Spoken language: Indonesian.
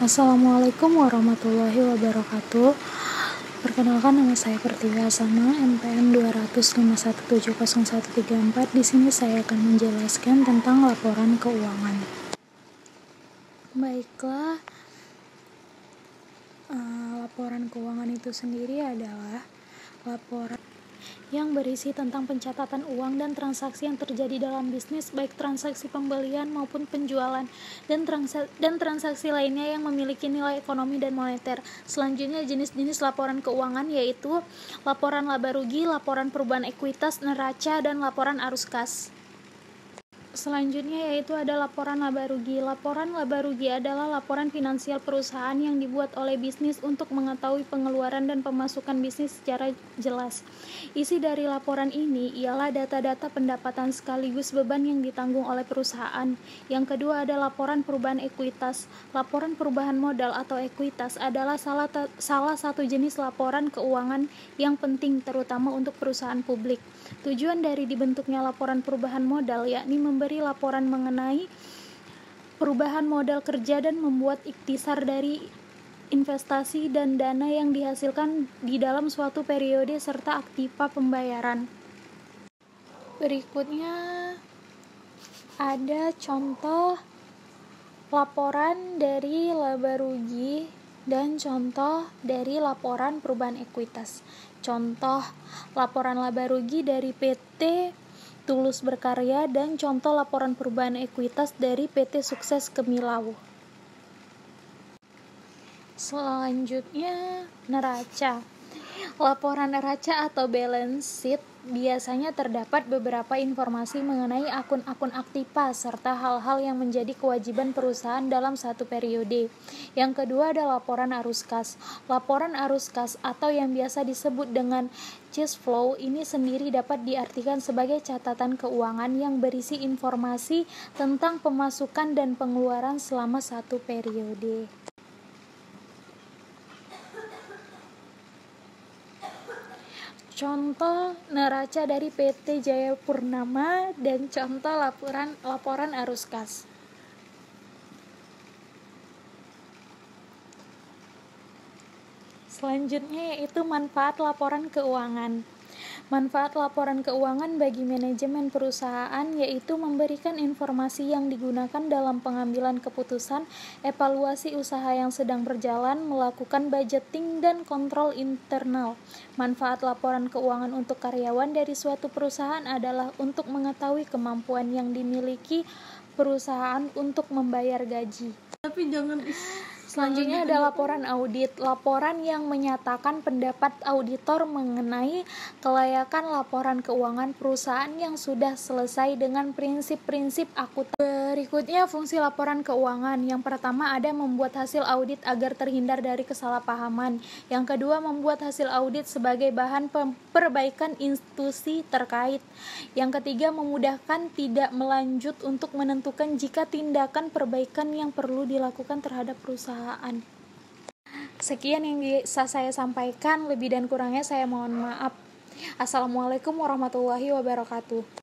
Assalamualaikum warahmatullahi wabarakatuh. Perkenalkan, nama saya Pertiwi Hasana, NPM 205170134. Di sini saya akan menjelaskan tentang laporan keuangan. Baiklah, laporan keuangan itu sendiri adalah laporan yang berisi tentang pencatatan uang dan transaksi yang terjadi dalam bisnis, baik transaksi pembelian maupun penjualan, dan transaksi lainnya yang memiliki nilai ekonomi dan moneter. Selanjutnya, jenis-jenis laporan keuangan yaitu laporan laba rugi, laporan perubahan ekuitas, neraca, dan laporan arus kas. Selanjutnya yaitu ada laporan laba rugi. Laporan laba rugi adalah laporan finansial perusahaan yang dibuat oleh bisnis untuk mengetahui pengeluaran dan pemasukan bisnis secara jelas. Isi dari laporan ini ialah data-data pendapatan sekaligus beban yang ditanggung oleh perusahaan. Yang kedua ada laporan perubahan ekuitas. Laporan perubahan modal atau ekuitas adalah salah satu jenis laporan keuangan yang penting terutama untuk perusahaan publik. Tujuan dari dibentuknya laporan perubahan modal yakni memberi laporan mengenai perubahan modal kerja dan membuat ikhtisar dari investasi dan dana yang dihasilkan di dalam suatu periode serta aktiva pembayaran. Berikutnya ada contoh laporan dari laba rugi dan contoh dari laporan perubahan ekuitas. Contoh laporan laba rugi dari PT Tulus Berkarya dan contoh laporan perubahan ekuitas dari PT Sukses Kemilau. Selanjutnya, neraca. Laporan neraca atau balance sheet biasanya terdapat beberapa informasi mengenai akun-akun aktiva serta hal-hal yang menjadi kewajiban perusahaan dalam satu periode. Yang kedua ada laporan arus kas. Laporan arus kas atau yang biasa disebut dengan cash flow ini sendiri dapat diartikan sebagai catatan keuangan yang berisi informasi tentang pemasukan dan pengeluaran selama satu periode. Contoh neraca dari PT Jaya Purnama dan contoh laporan arus kas. Selanjutnya yaitu manfaat laporan keuangan. Manfaat laporan keuangan bagi manajemen perusahaan yaitu memberikan informasi yang digunakan dalam pengambilan keputusan, evaluasi usaha yang sedang berjalan, melakukan budgeting dan kontrol internal. Manfaat laporan keuangan untuk karyawan dari suatu perusahaan adalah untuk mengetahui kemampuan yang dimiliki perusahaan untuk membayar gaji. Selanjutnya ada laporan audit. Laporan yang menyatakan pendapat auditor mengenai kelayakan laporan keuangan perusahaan yang sudah selesai dengan prinsip-prinsip akutansi. Berikutnya fungsi laporan keuangan. Yang pertama ada membuat hasil audit agar terhindar dari kesalahpahaman. Yang kedua membuat hasil audit sebagai bahan perbaikan institusi terkait. Yang ketiga memudahkan tidak melanjut untuk menentukan jika tindakan perbaikan yang perlu dilakukan terhadap perusahaan. Sekian yang bisa saya sampaikan, lebih dan kurangnya saya mohon maaf. Assalamualaikum warahmatullahi wabarakatuh.